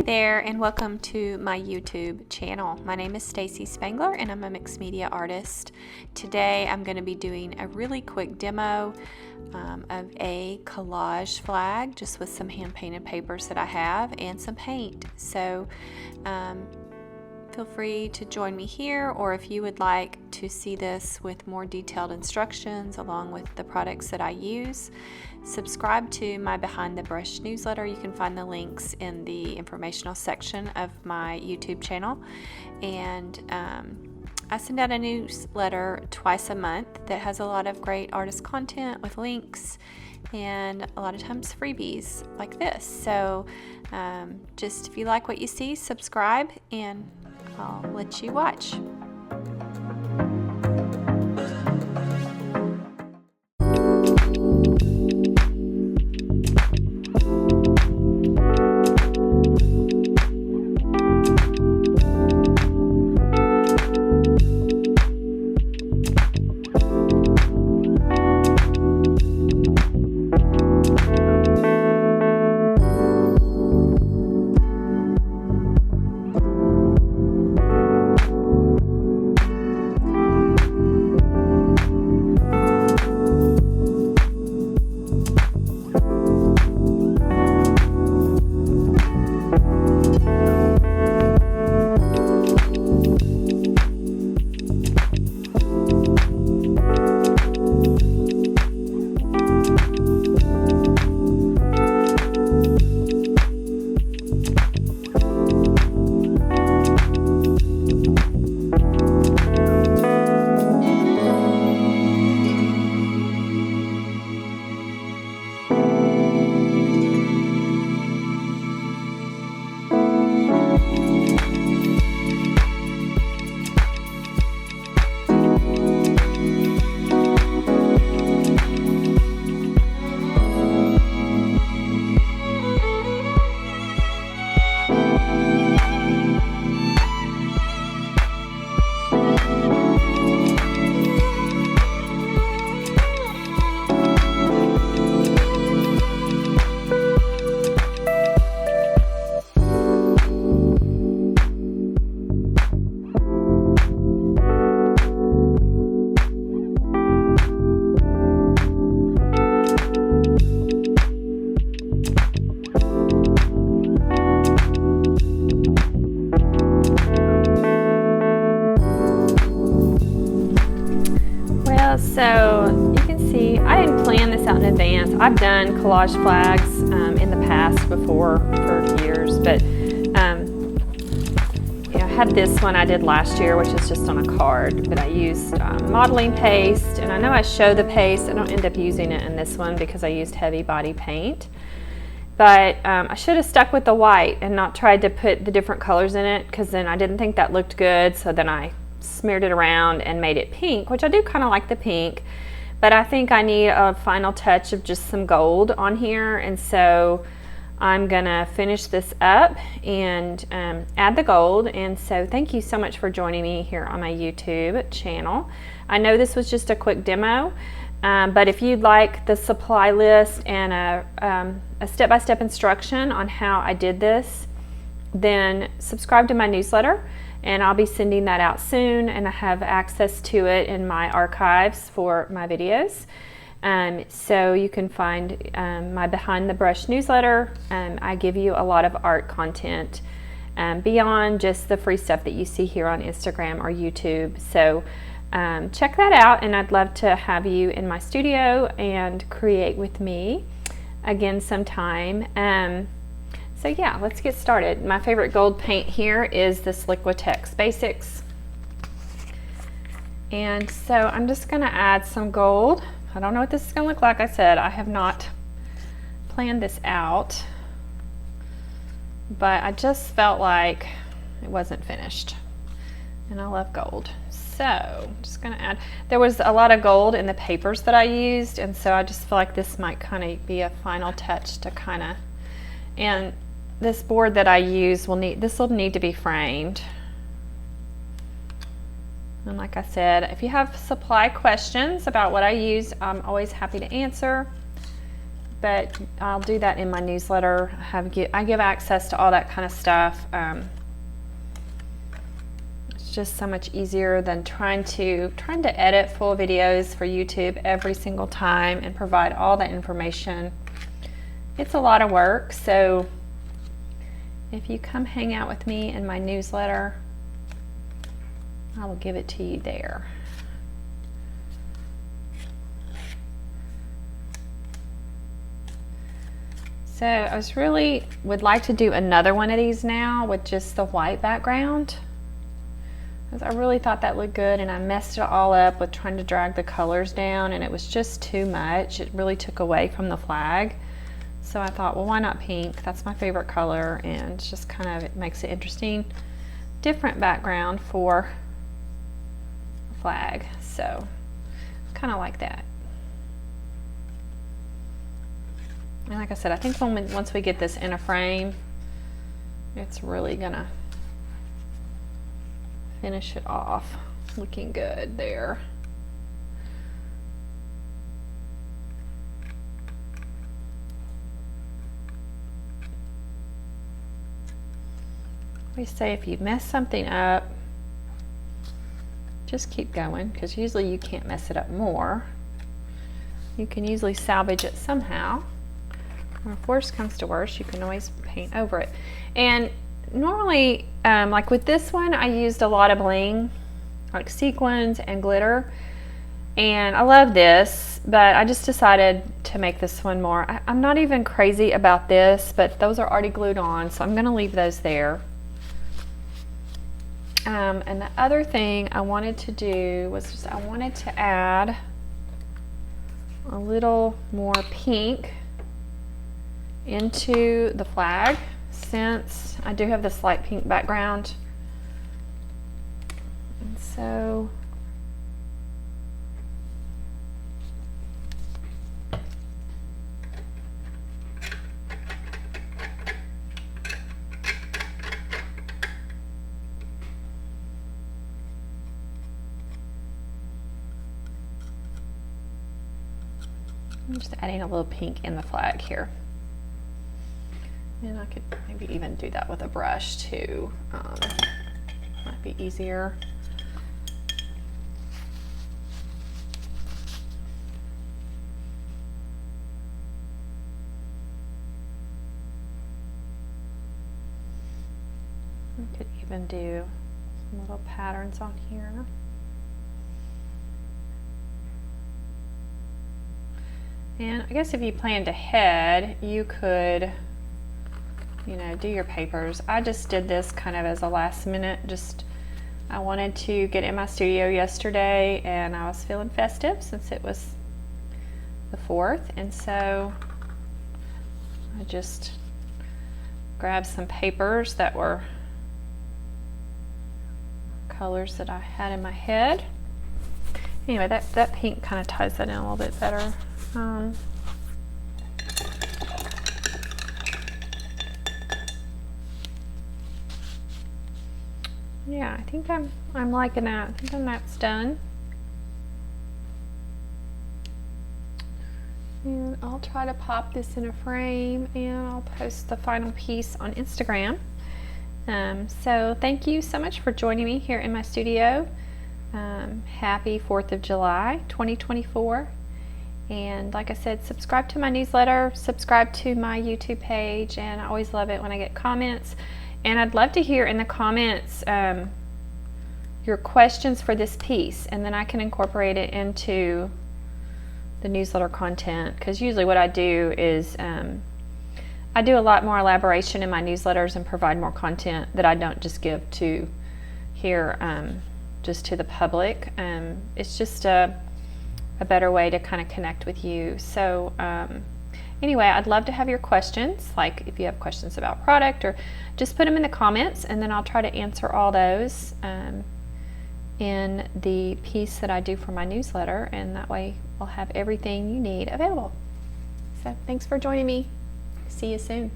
there, and welcome to my YouTube channel. My name is Stacy Spangler and I'm a mixed media artist. Today I'm going to be doing a really quick demo of a collage flag just with some hand painted papers that I have and some paint. So feel free to join me here, or if you would like to see this with more detailed instructions along with the products that I use, subscribe to my Behind the Brush newsletter. You can find the links in the informational section of my YouTube channel. And I send out a newsletter twice a month that has a lot of great artist content with links and a lot of times freebies like this. So just if you like what you see, subscribe and I'll let you watch. So you can see I didn't plan this out in advance. I've done collage flags in the past before for years, but I had this one I did last year, which is just on a card, but I used modeling paste, and I know I show the paste. I don't end up using it in this one because I used heavy body paint, but I should have stuck with the white and not tried to put the different colors in it, because then I didn't think that looked good, so then I smeared it around and made it pink, which I do kind of like the pink, but I think I need a final touch of just some gold on here, and so I'm gonna finish this up and add the gold. And so thank you so much for joining me here on my YouTube channel. I know this was just a quick demo, but if you'd like the supply list and a step-by-step instruction on how I did this, then subscribe to my newsletter, and I'll be sending that out soon, and I have access to it in my archives for my videos. So you can find my Behind the Brush newsletter. I give you a lot of art content beyond just the free stuff that you see here on Instagram or YouTube. So check that out, and I'd love to have you in my studio and create with me again sometime. So yeah, let's get started. My favorite gold paint here is this Liquitex Basics. And so I'm just gonna add some gold. I don't know what this is gonna look like. I said I have not planned this out, but I just felt like it wasn't finished. And I love gold. So I'm just gonna add, there was a lot of gold in the papers that I used, and so I just feel like this might kind of be a final touch to kind of, and this board that I use will need to be framed. And like I said, if you have supply questions about what I use, I'm always happy to answer. but I'll do that in my newsletter. I give access to all that kind of stuff. It's just so much easier than trying to edit full videos for YouTube every single time and provide all that information. It's a lot of work, so if you come hang out with me in my newsletter, I will give it to you there. So I would like to do another one of these now with just the white background, because I really thought that looked good, and I messed it all up with trying to drag the colors down, and it was just too much. It really took away from the flag. So I thought, well, why not pink? That's my favorite color, and it's just kind of, it makes it interesting, different background for a flag. So kind of like that. And like I said, I think once we get this in a frame, it's really gonna finish it off looking good there. We say if you mess something up, just keep going, because usually you can't mess it up more. You can usually salvage it somehow. Or if worst comes to worst, you can always paint over it. And normally, like with this one, I used a lot of bling, like sequins and glitter. And I love this, but I just decided to make this one more. I'm not even crazy about this, but those are already glued on, so I'm gonna leave those there. And the other thing I wanted to do was I wanted to add a little more pink into the flag, since I do have this light pink background. And so I'm just adding a little pink in the flag here. And I could maybe even do that with a brush too. Might be easier. We could even do some little patterns on here. And I guess if you planned ahead, you could, you know, do your papers. I just did this kind of as a last minute, I wanted to get in my studio yesterday, and I was feeling festive since it was the 4th, and so I just grabbed some papers that were colors that I had in my head. Anyway, that pink kind of ties that in a little bit better. Yeah, I think I'm liking that. I think that's done. And I'll try to pop this in a frame, and I'll post the final piece on Instagram. So thank you so much for joining me here in my studio. Happy 4th of July 2024. And like I said, subscribe to my newsletter, subscribe to my YouTube page, and I always love it when I get comments. And I'd love to hear in the comments your questions for this piece, and then I can incorporate it into the newsletter content, because usually what I do is I do a lot more elaboration in my newsletters and provide more content that I don't just give to here just to the public. It's just a better way to kind of connect with you. So anyway, I'd love to have your questions, like if you have questions about product, or just put them in the comments, and then I'll try to answer all those in the piece that I do for my newsletter, and that way I'll have everything you need available. So thanks for joining me. See you soon.